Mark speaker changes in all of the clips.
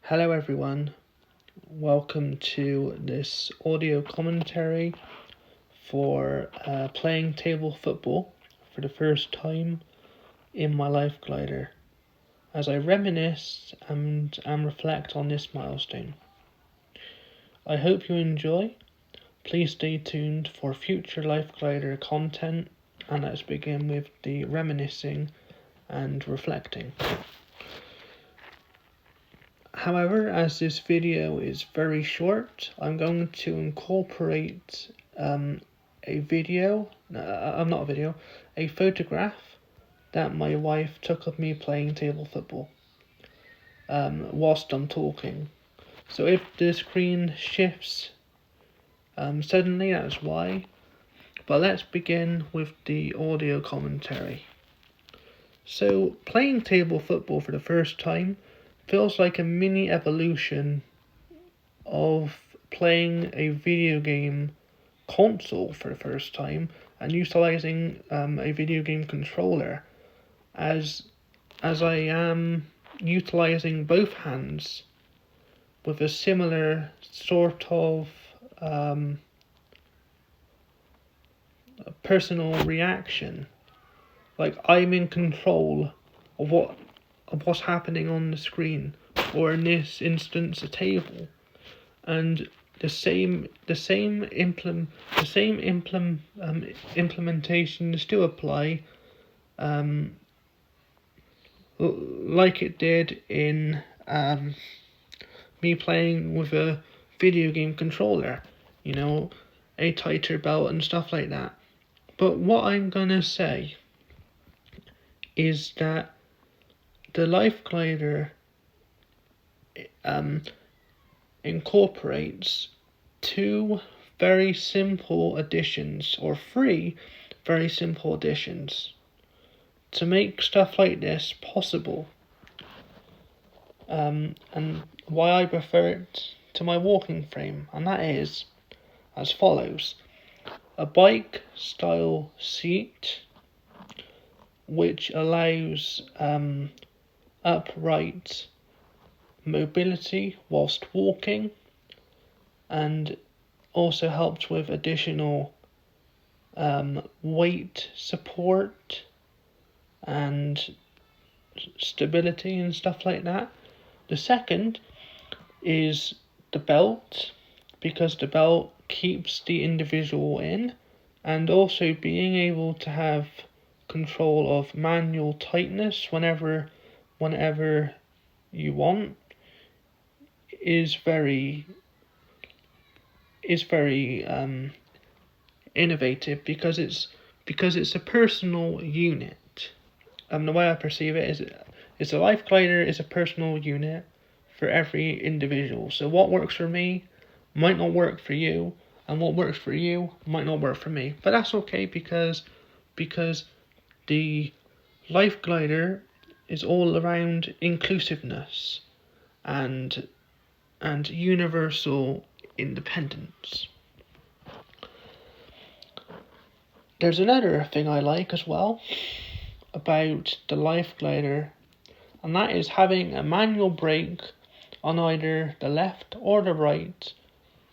Speaker 1: Hello everyone, welcome to this audio commentary for playing table football for the first time in my life glider, as I reminisce and reflect on this milestone. I hope you enjoy. Please stay tuned for future life glider content, and let's begin with the reminiscing and reflecting. However, as this video is very short, I'm going to incorporate a photograph that my wife took of me playing table football whilst I'm talking. So if the screen shifts suddenly, that's why. But let's begin with the audio commentary. So playing table football for the first time feels like a mini evolution of playing a video game console for the first time and utilizing a video game controller, as I am utilizing both hands with a similar sort of personal reaction. Like I'm in control of what's happening on the screen, or in this instance, a table, and the same implementations do apply, like it did in me playing with a video game controller, a tighter belt and stuff like that. But what I'm gonna say is that the Life Glider incorporates two very simple additions, or three very simple additions, to make stuff like this possible. And why I prefer it to my walking frame, and that is as follows: a bike style seat, which allows upright mobility whilst walking, and also helps with additional weight support and stability and stuff like that. The second is the belt, because the belt keeps the individual in, and also being able to have control of manual tightness whenever you want is very innovative, because it's a personal unit. The way I perceive it is a Life Glider is a personal unit for every individual. So what works for me might not work for you, and what works for you might not work for me. But that's okay, because the Life Glider is all around inclusiveness and universal independence. There's another thing I like as well about the Life Glider, and that is having a manual brake on either the left or the right.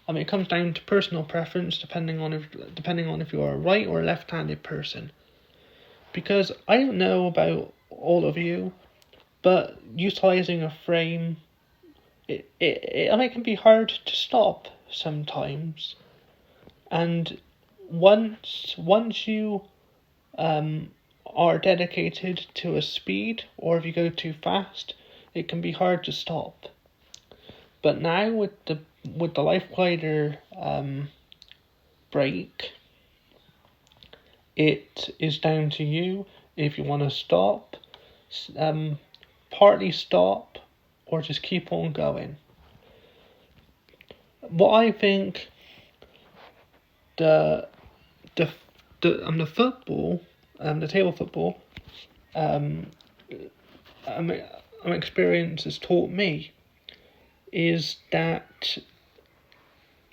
Speaker 1: I mean, it comes down to personal preference, depending on if you're a right or left-handed person. Because I don't know about all of you, but utilizing a frame, it can be hard to stop sometimes. And once you are dedicated to a speed, or if you go too fast, it can be hard to stop. But now with the Life Glider brake, it is down to you if you want to stop, partly stop, or just keep on going. What I think the football, the table football, experience has taught me is that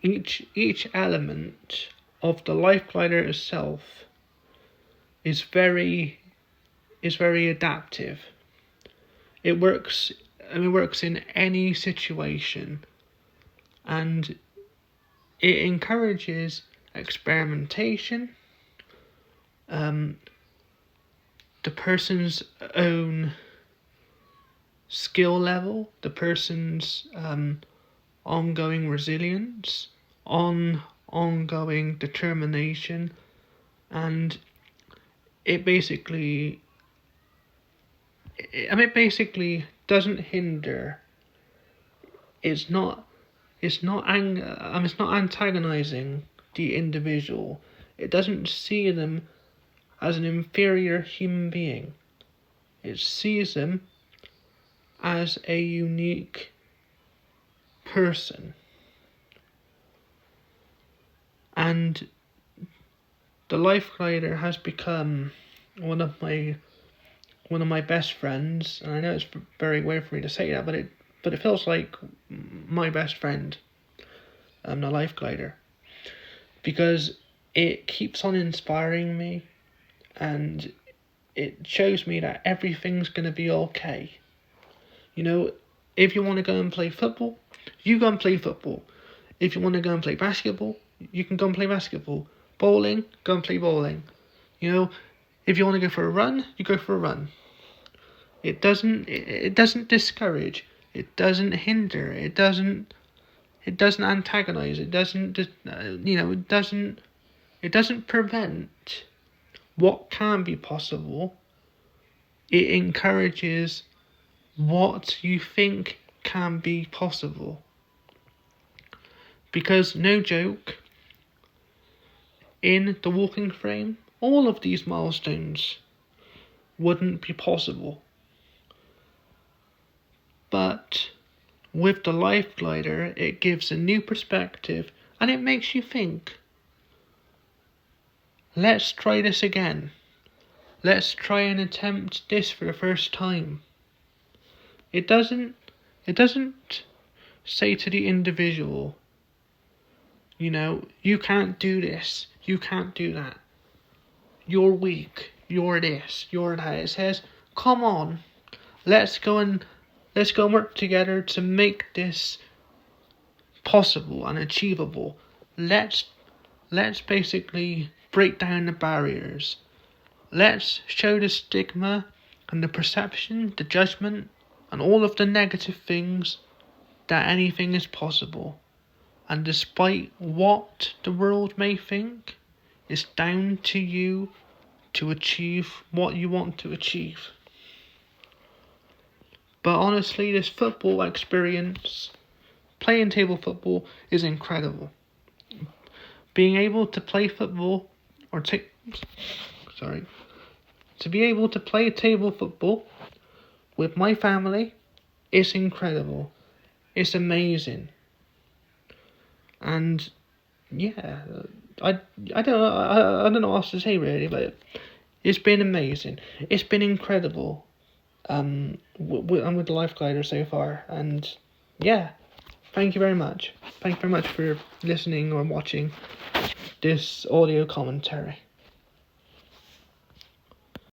Speaker 1: each element of the Life Glider itself is very adaptive. It works it works in any situation, and it encourages experimentation, the person's own skill level, the person's ongoing resilience, ongoing determination, and it basically doesn't hinder. It's not antagonizing the individual. It doesn't see them as an inferior human being. It sees them as a unique person. And the life glider has become one of my best friends, and I know it's very weird for me to say that, but it feels like my best friend, the life glider, because it keeps on inspiring me, and it shows me that everything's gonna be okay. You know, if you want to go and play football, you go and play football. If you want to go and play basketball, you can go and play basketball. Bowling, go and play bowling. You know, if you want to go for a run, you go for a run. It doesn't discourage. It doesn't hinder. It doesn't antagonize. It doesn't it doesn't prevent what can be possible. It encourages what you think can be possible. Because, no joke, in the walking frame, all of these milestones wouldn't be possible. But with the life glider, it gives a new perspective, and it makes you think. Let's try this again. Let's try and attempt this for the first time. It doesn't say to the individual, you can't do this, you can't do that. You're weak, you're this, you're that. It says, come on, let's go and work together to make this possible and achievable. Let's basically break down the barriers. Let's show the stigma and the perception, the judgment, and all of the negative things that anything is possible. And despite what the world may think, it's down to you to achieve what you want to achieve. But honestly, this football experience, playing table football, is incredible. Being able to play football, to be able to play table football with my family, it's incredible. It's amazing. And yeah, I don't know what else to say really, but it's been amazing. It's been incredible. I'm with the life glider so far, and yeah, thank you very much. Thank you very much for listening or watching this audio commentary.